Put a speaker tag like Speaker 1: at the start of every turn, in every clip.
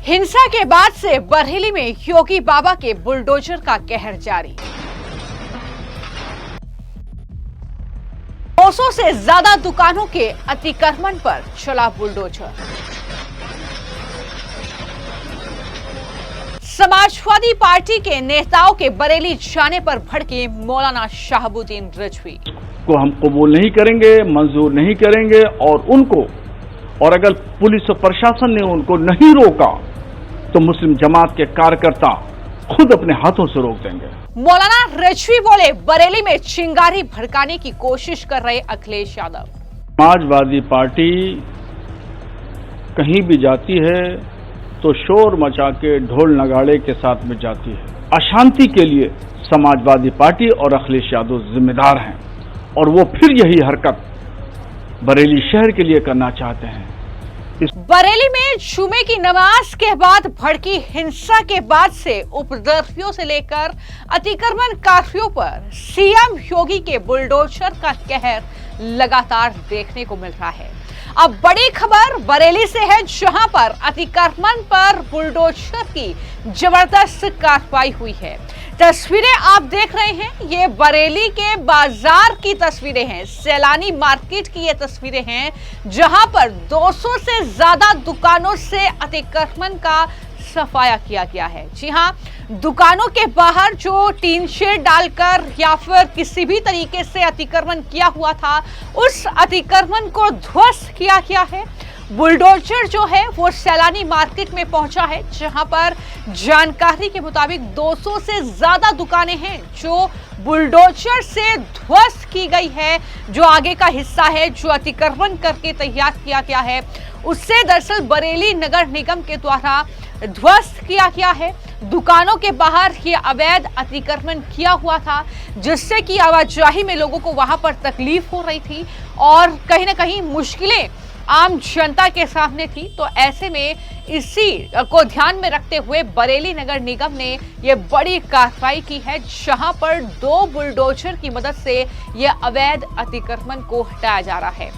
Speaker 1: हिंसा के बाद से बरेली में योगी बाबा के बुलडोजर का कहर जारी। 200 से ज्यादा दुकानों के अतिक्रमण पर चला बुलडोजर। समाजवादी पार्टी के नेताओं के बरेली जाने पर भड़के मौलाना शहाबुद्दीन रिजवी
Speaker 2: को हम कबूल नहीं करेंगे, मंजूर नहीं करेंगे और अगर पुलिस और प्रशासन ने उनको नहीं रोका तो मुस्लिम जमात के कार्यकर्ता खुद अपने हाथों से रोक देंगे।
Speaker 1: मौलाना रिजवी बोले, बरेली में चिंगारी भड़काने की कोशिश कर रहे अखिलेश यादव।
Speaker 2: समाजवादी पार्टी कहीं भी जाती है तो शोर मचा के ढोल नगाड़े के साथ में जाती है। अशांति के लिए समाजवादी पार्टी और अखिलेश यादव जिम्मेदार हैं और वो फिर यही हरकत बरेली शहर के लिए करना चाहते हैं।
Speaker 1: बरेली में जुमे की नमाज के बाद भड़की हिंसा के बाद से उपद्रवियों से लेकर अतिक्रमणकारियों पर सीएम योगी के बुलडोजर का कहर लगातार देखने को मिल रहा है। अब बड़ी खबर बरेली से है, जहां पर अतिक्रमण पर बुलडोजर की जबरदस्त कार्रवाई हुई है। तस्वीरें आप देख रहे हैं, ये बरेली के बाजार की तस्वीरें हैं, सैलानी मार्केट की ये तस्वीरें हैं, जहां पर 200 से ज्यादा दुकानों से अतिक्रमण का सफाया किया गया है। जी हां, दुकानों के बाहर जो टीन शेड डालकर या फिर किसी भी तरीके से अतिक्रमण किया हुआ था, उस अतिक्रमण को ध्वस्त किया गया है। बुलडोजर जो है वो सैलानी मार्केट में पहुंचा है, जहां पर जानकारी के मुताबिक 200 से ज्यादा दुकानें हैं जो बुलडोजर से ध्वस्त की गई है। जो आगे का हिस्सा है जो अतिक्रमण करके तैयार किया गया है, उससे दरअसल बरेली नगर निगम के द्वारा ध्वस्त किया गया है। दुकानों के बाहर ये अवैध अतिक्रमण किया हुआ था, जिससे कि आवाजाही में लोगों को वहां पर तकलीफ हो रही थी और कहीं ना कहीं मुश्किलें आम जनता के सामने थी। तो ऐसे में इसी को ध्यान में रखते हुए बरेली नगर निगम ने यह बड़ी कार्रवाई की है, जहां पर 2 बुलडोजर की मदद से यह अवैध अतिक्रमण को हटाया जा रहा है।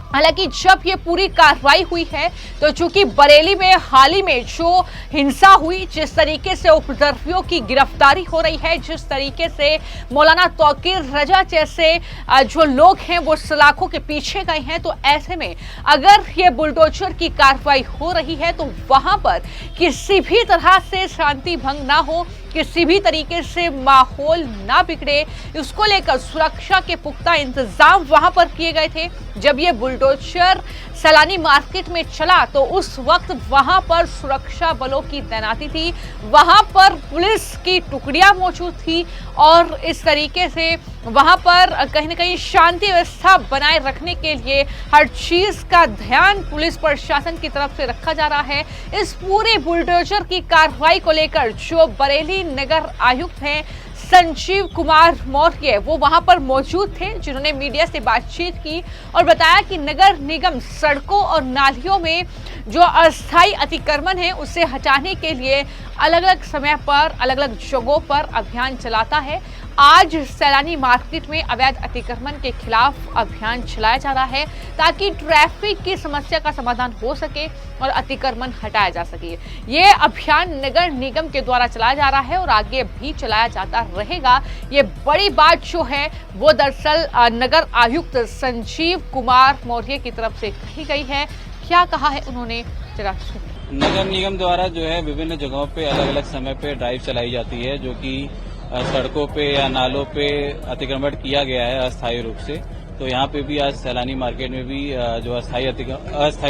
Speaker 1: हालांकि जब ये पूरी कार्रवाई हुई है तो चूंकि बरेली में हाल ही में जो हिंसा हुई, जिस तरीके से उपद्रवियों की गिरफ्तारी हो रही है, जिस तरीके से मौलाना तौकीर रजा जैसे जो लोग हैं वो सलाखों के पीछे गए हैं, तो ऐसे में अगर ये बुलडोजर की कार्रवाई हो रही है तो वहां पर किसी भी तरह से शांति भंग ना हो, किसी भी तरीके से माहौल ना बिगड़े, उसको लेकर सुरक्षा के पुख्ता इंतजाम वहां पर किए गए थे। जब ये बुलडोजर सैलानी मार्केट में चला तो उस वक्त वहां पर सुरक्षा बलों की तैनाती थी, वहां पर पुलिस की टुकड़ियां मौजूद थी और इस तरीके से वहां पर कहीं ना कहीं शांति व्यवस्था बनाए रखने के लिए हर चीज का ध्यान पुलिस प्रशासन की तरफ से रखा जा रहा है। इस पूरे बुलडोजर की कार्रवाई को लेकर जो बरेली नगर आयुक्त हैं संजीव कुमार मौर्य, वो वहां पर मौजूद थे, जिन्होंने मीडिया से बातचीत की और बताया कि नगर निगम सड़कों और नालियों में जो अस्थायी अतिक्रमण है उसे हटाने के लिए अलग अलग समय पर अलग अलग जगहों पर अभियान चलाता है। आज सैलानी मार्केट में अवैध अतिक्रमण के खिलाफ अभियान चलाया जा रहा है ताकि ट्रैफिक की समस्या का समाधान हो सके और अतिक्रमण हटाया जा सके। ये अभियान नगर निगम के द्वारा चलाया जा रहा है और आगे भी चलाया जाता रहेगा। ये बड़ी बात जो है वो दरअसल नगर आयुक्त संजीव कुमार मौर्य की तरफ से कही गई है। क्या कहा है उन्होंने, जरा सुनिए।
Speaker 3: नगर निगम द्वारा जो है विभिन्न जगहों पे अलग अलग समय पे ड्राइव चलाई जाती है, जो कि सड़कों पे या नालों पे अतिक्रमण किया गया है अस्थायी रूप से। तो यहाँ पे भी आज सैलानी मार्केट में भी जो अस्थायी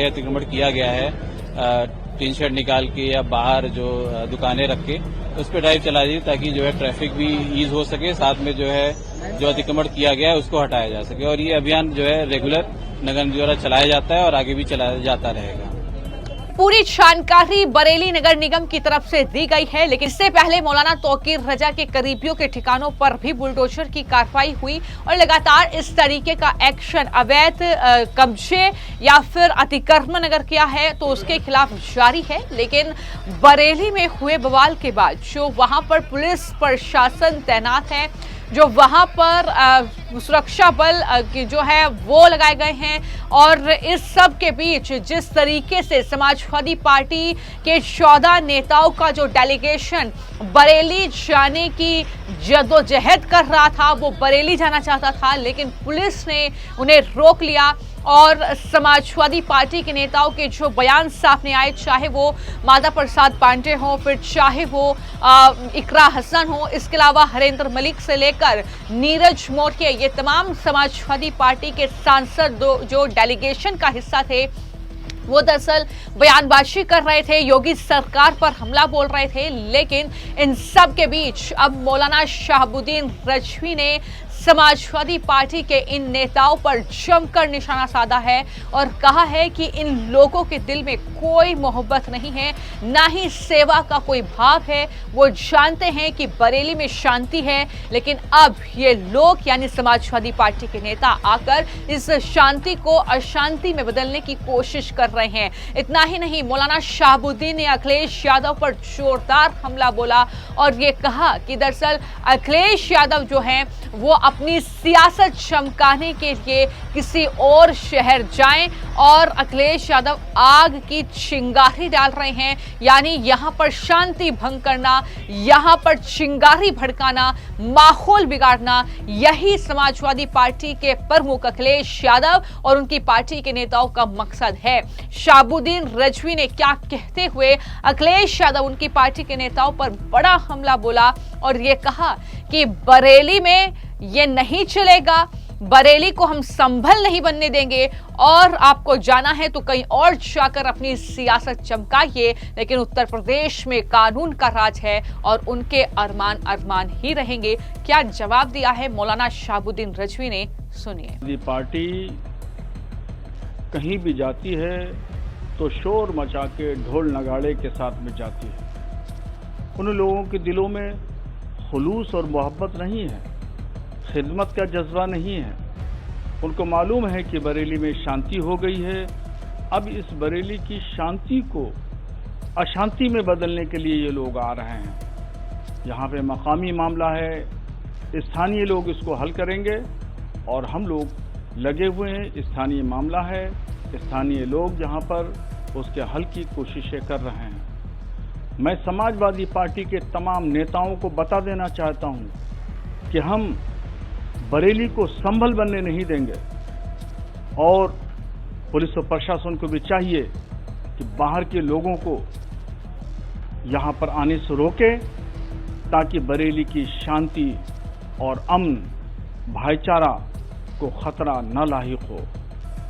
Speaker 3: अतिक्रमण किया गया है, टीन शेड निकाल के या बाहर जो दुकानें रख के उस पर ड्राइव चलाई जाए ताकि जो है ट्रैफिक भी ईज हो सके, साथ में जो है जो अतिक्रमण किया गया है उसको हटाया जा सके। और ये अभियान जो है रेगुलर नगर द्वारा चलाया जाता है और आगे भी चलाया जाता रहेगा।
Speaker 1: पूरी जानकारी बरेली नगर निगम की तरफ से दी गई है, लेकिन इससे पहले मौलाना तौकीर रजा के करीबियों के ठिकानों पर भी बुलडोजर की कार्रवाई हुई और लगातार इस तरीके का एक्शन अवैध कब्जे या फिर अतिक्रमण अगर किया है तो उसके खिलाफ जारी है। लेकिन बरेली में हुए बवाल के बाद जो वहां पर पुलिस प्रशासन तैनात है, जो वहां पर सुरक्षा बल की जो है वो लगाए गए हैं। और इस सब के बीच जिस तरीके से समाजवादी पार्टी के 14 नेताओं का जो डेलीगेशन बरेली जाने की जद्दोजहद कर रहा था, वो बरेली जाना चाहता था, लेकिन पुलिस ने उन्हें रोक लिया। और समाजवादी पार्टी के नेताओं के जो बयान सामने आए, चाहे वो माता प्रसाद पांडे हो, फिर चाहे वो इकरा हसन हो, इसके अलावा हरेंद्र मलिक से लेकर नीरज मौर्य, ये तमाम समाजवादी पार्टी के सांसद जो डेलीगेशन का हिस्सा थे, वो दरअसल बयानबाजी कर रहे थे, योगी सरकार पर हमला बोल रहे थे। लेकिन इन सब के बीच अब मौलाना शहाबुद्दीन रजवी ने समाजवादी पार्टी के इन नेताओं पर जमकर निशाना साधा है और कहा है कि इन लोगों के दिल में कोई मोहब्बत नहीं है, ना ही सेवा का कोई भाव है। वो जानते हैं कि बरेली में शांति है, लेकिन अब ये लोग यानी समाजवादी पार्टी के नेता आकर इस शांति को अशांति में बदलने की कोशिश कर रहे हैं। इतना ही नहीं, मौलाना शहाबुद्दीन ने अखिलेश यादव पर जोरदार हमला बोला और ये कहा कि दरअसल अखिलेश यादव जो हैं वो अपनी सियासत चमकाने के लिए किसी और शहर जाएं और अखिलेश यादव आग की चिंगारी डाल रहे हैं, यानी यहां पर शांति भंग करना, यहां पर चिंगारी भड़काना, माहौल बिगाड़ना, यही समाजवादी पार्टी के प्रमुख अखिलेश यादव और उनकी पार्टी के नेताओं का मकसद है। शहाबुद्दीन रजवी ने क्या कहते हुए अखिलेश यादव उनकी पार्टी के नेताओं पर बड़ा हमला बोला और ये कहा कि बरेली में ये नहीं चलेगा, बरेली को हम संभल नहीं बनने देंगे और आपको जाना है तो कहीं और जाकर अपनी सियासत चमकाइए, लेकिन उत्तर प्रदेश में कानून का राज है और उनके अरमान अरमान ही रहेंगे। क्या जवाब दिया है मौलाना शहाबुद्दीन रजवी ने, सुनिए।
Speaker 2: पार्टी कहीं भी जाती है तो शोर मचा के ढोल नगाड़े के साथ में जाती है। उन लोगों के दिलों में खुलूस और मोहब्बत नहीं है, खिदमत का जज्बा नहीं है। उनको मालूम है कि बरेली में शांति हो गई है, अब इस बरेली की शांति को अशांति में बदलने के लिए ये लोग आ रहे हैं। यहाँ पे मकामी मामला है, स्थानीय लोग इसको हल करेंगे और हम लोग लगे हुए हैं। स्थानीय मामला है, स्थानीय लोग यहाँ पर उसके हल की कोशिशें कर रहे हैं। मैं समाजवादी पार्टी के तमाम नेताओं को बता देना चाहता हूँ कि हम बरेली को संभल बनने नहीं देंगे और पुलिस और प्रशासन को भी चाहिए कि बाहर के लोगों को यहाँ पर आने से रोके ताकि बरेली की शांति और अमन भाईचारा को खतरा न लाहिक हो।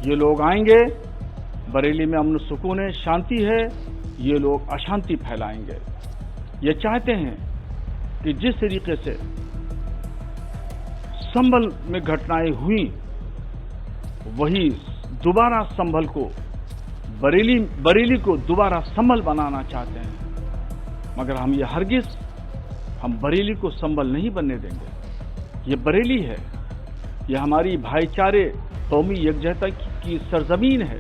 Speaker 2: ये लोग आएंगे, बरेली में अमन सुकून है, शांति है, ये लोग अशांति फैलाएंगे। ये चाहते हैं कि जिस तरीके से संभल में घटनाएं हुई वही दोबारा संभल को बरेली को दोबारा संभल बनाना चाहते हैं, मगर हम ये हरगिज हम बरेली को संभल नहीं बनने देंगे। ये बरेली है, ये हमारी भाईचारे कौमी यकजहता की सरजमीन है,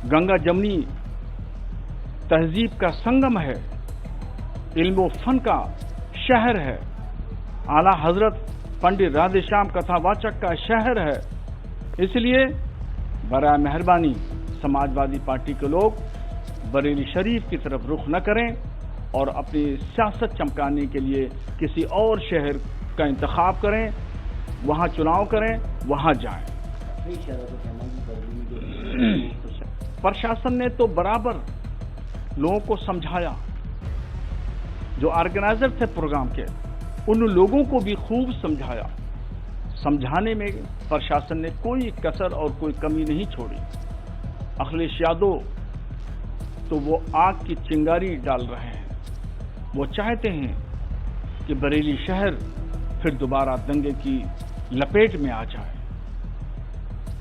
Speaker 2: गंगा जमनी तहजीब का संगम है, इल्म फन का शहर है, आला हजरत पंडित राधेश्याम कथावाचक का शहर है। इसलिए बराए मेहरबानी समाजवादी पार्टी के लोग बरेली शरीफ की तरफ रुख न करें और अपनी सियासत चमकाने के लिए किसी और शहर का इंतखाब करें, वहां चुनाव करें, वहां जाएं। प्रशासन ने तो बराबर लोगों को समझाया, जो ऑर्गेनाइजर थे प्रोग्राम के उन लोगों को भी खूब समझाया। समझाने में प्रशासन ने कोई कसर और कोई कमी नहीं छोड़ी। अखिलेश यादव तो वो आग की चिंगारी डाल रहे हैं, वो चाहते हैं कि बरेली शहर फिर दोबारा दंगे की लपेट में आ जाए।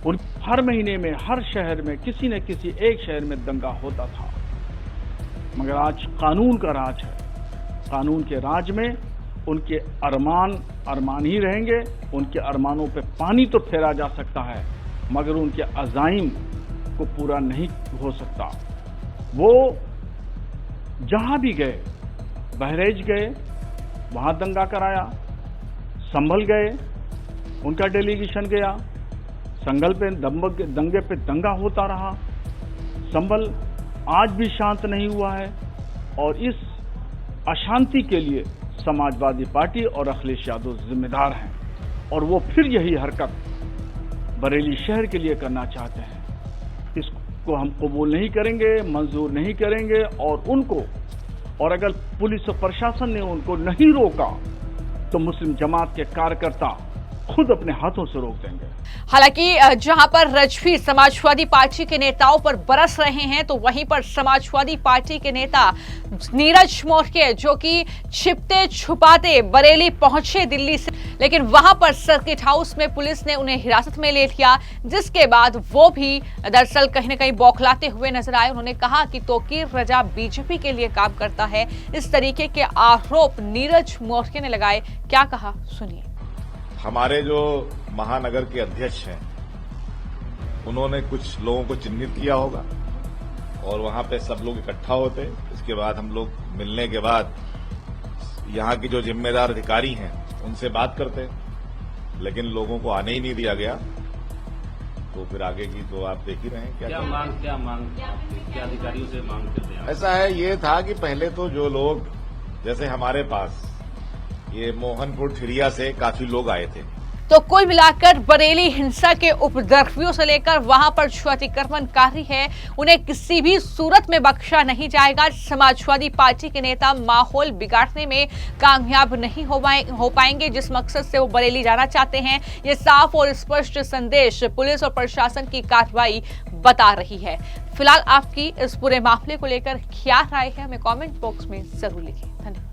Speaker 2: और हर महीने में हर शहर में किसी न किसी एक शहर में दंगा होता था, मगर आज कानून का राज है। कानून के राज में उनके अरमान ही रहेंगे। उनके अरमानों पे पानी तो फेरा जा सकता है, मगर उनके अज़ाइम को पूरा नहीं हो सकता। वो जहां भी गए, बहरेज गए, वहां दंगा कराया, संभल गए, उनका डेलीगेशन गया, संगल पे दंगे पे दंगा होता रहा, संभल आज भी शांत नहीं हुआ है और इस अशांति के लिए समाजवादी पार्टी और अखिलेश यादव जिम्मेदार हैं और वो फिर यही हरकत बरेली शहर के लिए करना चाहते हैं। इसको हम कबूल नहीं करेंगे, मंजूर नहीं करेंगे और अगर पुलिस और प्रशासन ने उनको नहीं रोका तो मुस्लिम जमात के कार्यकर्ता खुद अपने हाथों से रोक देंगे।
Speaker 1: हालांकि जहां पर रजवी समाजवादी पार्टी के नेताओं पर बरस रहे हैं तो वहीं पर समाजवादी पार्टी के नेता नीरज मौर्य जो कि छिपते छुपाते बरेली पहुंचे दिल्ली से, लेकिन वहां पर सर्किट हाउस में पुलिस ने उन्हें हिरासत में ले लिया, जिसके बाद वो भी दरअसल कहीं न कहीं बौखलाते हुए नजर आए। उन्होंने कहा कि तोकीर रजा बीजेपी के लिए काम करता है। इस तरीके के आरोप नीरज मौर्य ने लगाए। क्या कहा, सुनिए।
Speaker 4: हमारे जो महानगर के अध्यक्ष हैं उन्होंने कुछ लोगों को चिन्हित किया होगा और वहां पे सब लोग इकट्ठा होते। इसके बाद हम लोग मिलने के बाद यहां की जो जिम्मेदार अधिकारी हैं उनसे बात करते, लेकिन लोगों को आने ही नहीं दिया गया। तो फिर आगे की तो आप देख ही रहे हैं क्या मांग क्या अधिकारियों से मांग करते हैं। ऐसा है, ये था कि पहले तो जो लोग जैसे हमारे पास ये मोहनपुर ठिरिया से काफी लोग आए थे।
Speaker 1: तो कुल मिलाकर बरेली हिंसा के उपद्रवियों से लेकर वहां पर जो अतिक्रमणकारी है उन्हें किसी भी सूरत में बख्शा नहीं जाएगा। समाजवादी पार्टी के नेता माहौल बिगाड़ने में कामयाब नहीं हो पाएंगे जिस मकसद से वो बरेली जाना चाहते हैं। ये साफ और स्पष्ट संदेश पुलिस और प्रशासन की कार्रवाई बता रही है। फिलहाल आपकी इस पूरे मामले को लेकर क्या राय है, हमें कमेंट बॉक्स में जरूर लिखिए। धन्यवाद।